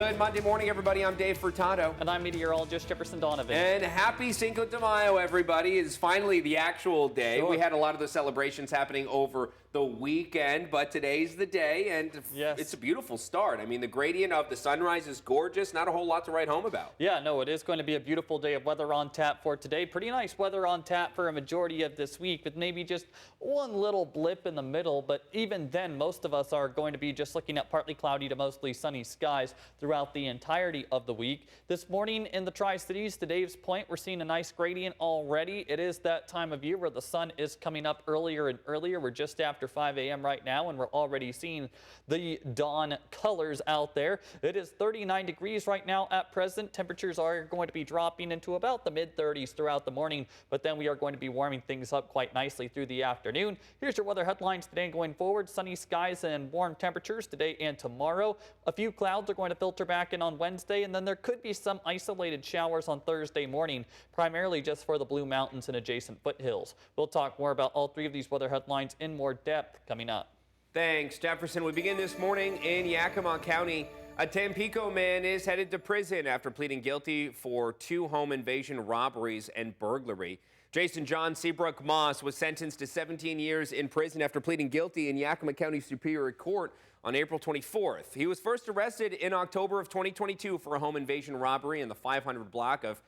Good Monday morning, everybody. I'm Dave Furtado. And I'm meteorologist Jefferson Donovan. And happy Cinco de Mayo, everybody. It's finally the actual day. Sure. We had a lot of the celebrations happening over the weekend, but today's the day, and yes, it's a beautiful start. I mean, the gradient of the sunrise is gorgeous. Not a whole lot to write home about. Yeah, no, it is going to be a beautiful day of weather on tap for today. Pretty nice weather on tap for a majority of this week, with maybe just one little blip in the middle. But even then, most of us are going to be just looking at partly cloudy to mostly sunny skies throughout the entirety of the week. This morning in the Tri-Cities, to Dave's point, we're seeing a nice gradient already. It is that time of year where the sun is coming up earlier and earlier. We're just after 5 a.m. right now, and we're already seeing the dawn colors out there. It is 39 degrees right now at present. Temperatures are going to be dropping into about the mid-30s throughout the morning, but then we are going to be warming things up quite nicely through the afternoon. Here's your weather headlines today and going forward. Sunny skies and warm temperatures today and tomorrow. A few clouds are going to filter back in on Wednesday, and then there could be some isolated showers on Thursday morning, primarily just for the Blue Mountains and adjacent foothills. We'll talk more about all three of these weather headlines in more depth coming up. Thanks, Jefferson. We begin this morning in Yakima County. A Tampico man is headed to prison after pleading guilty for 2 home invasion robberies and burglary. Jason John Seabrook Moss was sentenced to 17 years in prison after pleading guilty in Yakima County Superior Court on April 24th. He was first arrested in October of 2022 for a home invasion robbery in the 500 block of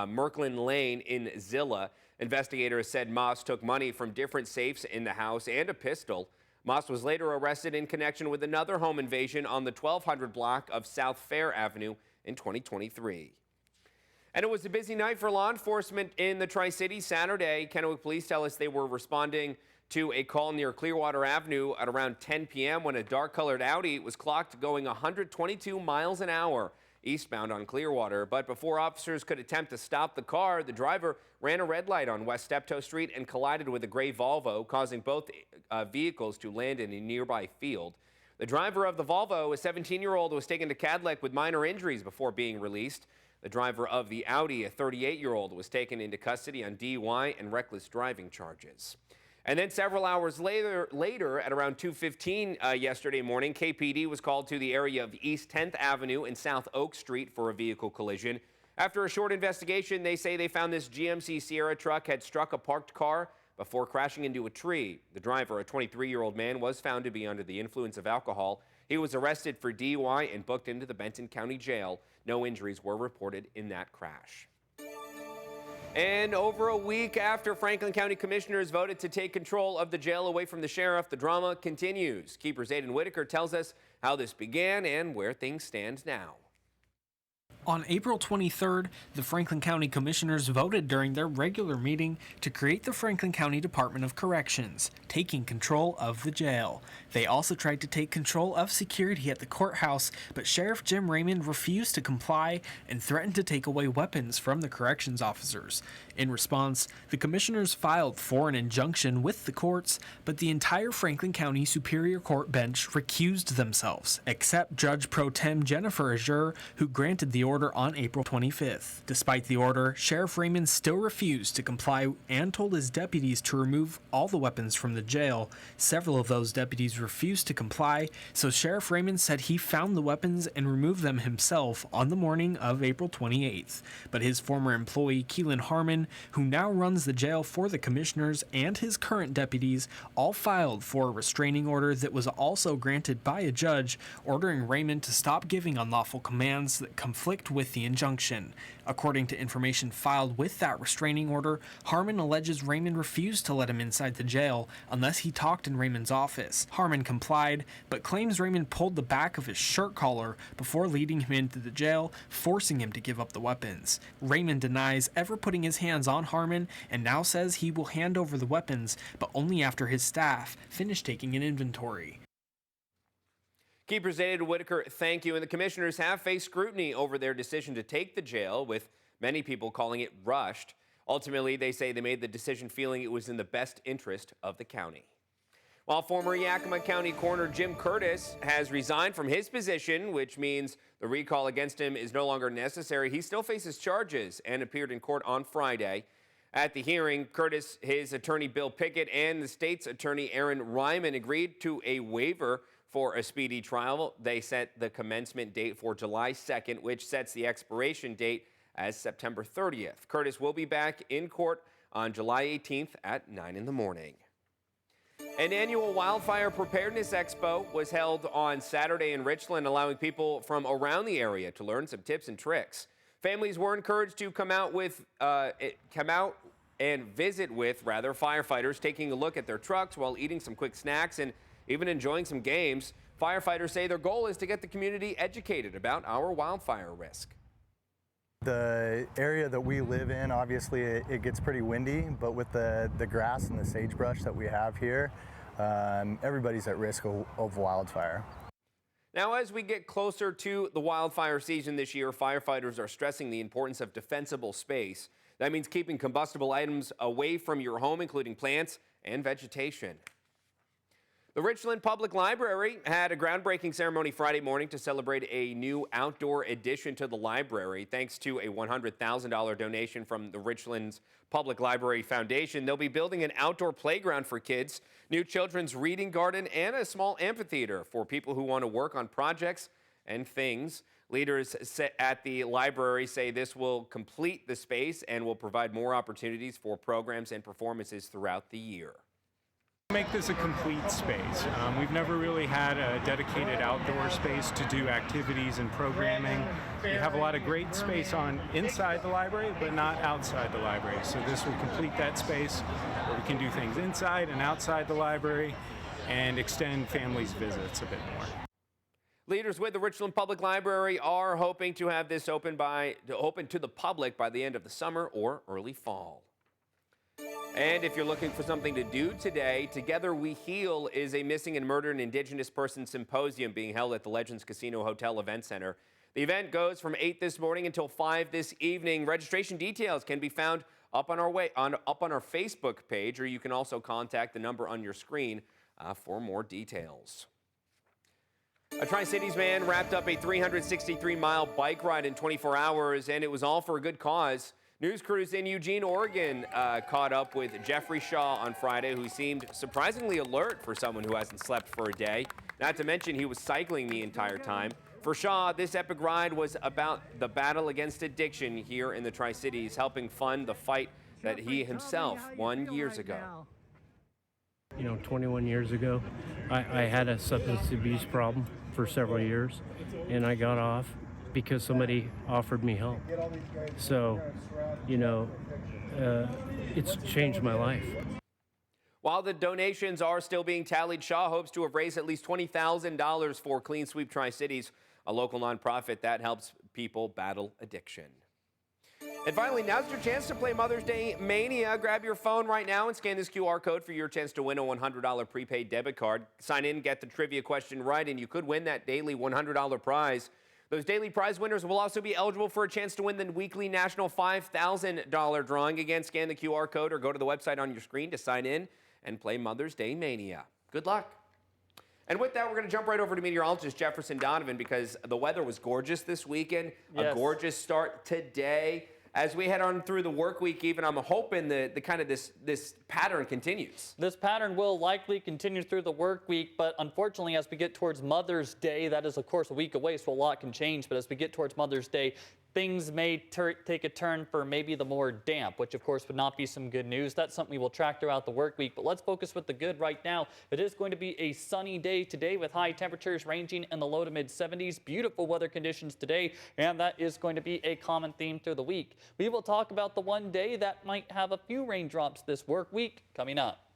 Merkland Lane in Zilla. Investigators said Moss took money from different safes in the house and a pistol. Moss was later arrested in connection with another home invasion on the 1200 block of South Fair Avenue in 2023. And it was a busy night for law enforcement in the Tri-Cities Saturday. Kennewick police tell us they were responding to a call near Clearwater Avenue at around 10 p.m. when a dark-colored Audi was clocked going 122 miles an hour eastbound on Clearwater. But before officers could attempt to stop the car, the driver ran a red light on West Steptoe Street and collided with a gray Volvo, causing both vehicles to land in a nearby field. The driver of the Volvo, a 17-year-old, was taken to Cadleck with minor injuries before being released. The driver of the Audi, a 38-year-old, was taken into custody on DUI and reckless driving charges. And then several hours later at around 2:15 yesterday morning, KPD was called to the area of East 10th Avenue and South Oak Street for a vehicle collision. After a short investigation, they say they found this GMC Sierra truck had struck a parked car before crashing into a tree. The driver, a 23-year-old man, was found to be under the influence of alcohol. He was arrested for DUI and booked into the Benton County Jail. No injuries were reported in that crash. And over a week after Franklin County Commissioners voted to take control of the jail away from the sheriff, the drama continues. Keeper Zayden Whitaker tells us how this began and where things stand now. On April 23rd, the Franklin County Commissioners voted during their regular meeting to create the Franklin County Department of Corrections, taking control of the jail. They also tried to take control of security at the courthouse, but Sheriff Jim Raymond refused to comply and threatened to take away weapons from the corrections officers. In response, the Commissioners filed for an injunction with the courts, but the entire Franklin County Superior Court bench recused themselves, except Judge Pro Tem Jennifer Azure, who granted the order on April 25th. Despite the order, Sheriff Raymond still refused to comply and told his deputies to remove all the weapons from the jail. Several of those deputies refused to comply, so Sheriff Raymond said he found the weapons and removed them himself on the morning of April 28th. But his former employee, Keelan Harmon, who now runs the jail for the commissioners, and his current deputies all filed for a restraining order that was also granted by a judge, ordering Raymond to stop giving unlawful commands that conflict with the injunction. According to information filed with that restraining order, Harmon alleges Raymond refused to let him inside the jail unless he talked in Raymond's office. Harmon complied, but claims Raymond pulled the back of his shirt collar before leading him into the jail, forcing him to give up the weapons. Raymond denies ever putting his hands on Harmon and now says he will hand over the weapons, but only after his staff finish taking an inventory. Keeper Zayden Whitaker, thank you. And the commissioners have faced scrutiny over their decision to take the jail, with many people calling it rushed. Ultimately, they say they made the decision feeling it was in the best interest of the county. While former Yakima County Coroner Jim Curtice has resigned from his position, which means the recall against him is no longer necessary, he still faces charges and appeared in court on Friday. At the hearing, Curtice, his attorney Bill Pickett, and the state's attorney Aaron Ryman agreed to a waiver for a speedy trial. They set the commencement date for July 2nd, which sets the expiration date as September 30th. Curtice will be back in court on July 18th at 9 in the morning. An annual Wildfire Preparedness Expo was held on Saturday in Richland, allowing people from around the area to learn some tips and tricks. Families were encouraged to come out and visit with firefighters, taking a look at their trucks while eating some quick snacks and even enjoying some games. Firefighters say their goal is to get the community educated about our wildfire risk. The area that we live in, obviously it gets pretty windy, but with the grass and the sagebrush that we have here, everybody's at risk of wildfire. Now, as we get closer to the wildfire season this year, firefighters are stressing the importance of defensible space. That means keeping combustible items away from your home, including plants and vegetation. The Richland Public Library had a groundbreaking ceremony Friday morning to celebrate a new outdoor addition to the library. Thanks to a $100,000 donation from the Richland's Public Library Foundation, they'll be building an outdoor playground for kids, new children's reading garden, and a small amphitheater for people who want to work on projects and things. Leaders at the library say this will complete the space and will provide more opportunities for programs and performances throughout the year. Make this a complete space. We've never really had a dedicated outdoor space to do activities and programming. We have a lot of great space inside the library, but not outside the library. So this will complete that space where we can do things inside and outside the library and extend families' visits a bit more. Leaders with the Richland Public Library are hoping to have this open to the public by the end of the summer or early fall. And if you're looking for something to do today, Together We Heal is a missing and murdered Indigenous person symposium being held at the Legends Casino Hotel Event Center. The event goes from 8 this morning until 5 this evening. Registration details can be found up on our Facebook page, or you can also contact the number on your screen for more details. A Tri-Cities man wrapped up a 363-mile bike ride in 24 hours, and it was all for a good cause. News crews in Eugene, Oregon caught up with Jeffrey Shaw on Friday, who seemed surprisingly alert for someone who hasn't slept for a day. Not to mention he was cycling the entire time. For Shaw, this epic ride was about the battle against addiction here in the Tri-Cities, helping fund the fight that he himself won years ago. 21 years ago, I had a substance abuse problem for several years, and I got off because somebody offered me help. So, it's changed my life. While the donations are still being tallied, Shaw hopes to have raised at least $20,000 for Clean Sweep Tri-Cities, a local nonprofit that helps people battle addiction. And finally, now's your chance to play Mother's Day Mania. Grab your phone right now and scan this QR code for your chance to win a $100 prepaid debit card. Sign in, get the trivia question right, and you could win that daily $100 prize. Those daily prize winners will also be eligible for a chance to win the weekly national $5,000 drawing. Again, scan the QR code or go to the website on your screen to sign in and play Mother's Day Mania. Good luck. And with that, we're going to jump right over to meteorologist Jefferson Donovan, because the weather was gorgeous this weekend. Yes. A gorgeous start today. As we head on through the work week, even, I'm hoping this pattern continues. This pattern will likely continue through the work week, but unfortunately, as we get towards Mother's Day, that is, of course, a week away, so a lot can change. But as we get towards Mother's Day, things may take a turn for maybe the more damp, which, of course, would not be some good news. That's something we will track throughout the work week. But let's focus with the good right now. It is going to be a sunny day today with high temperatures ranging in the low to mid 70s. Beautiful weather conditions today, and that is going to be a common theme through the week. We will talk about the one day that might have a few raindrops this work week coming up.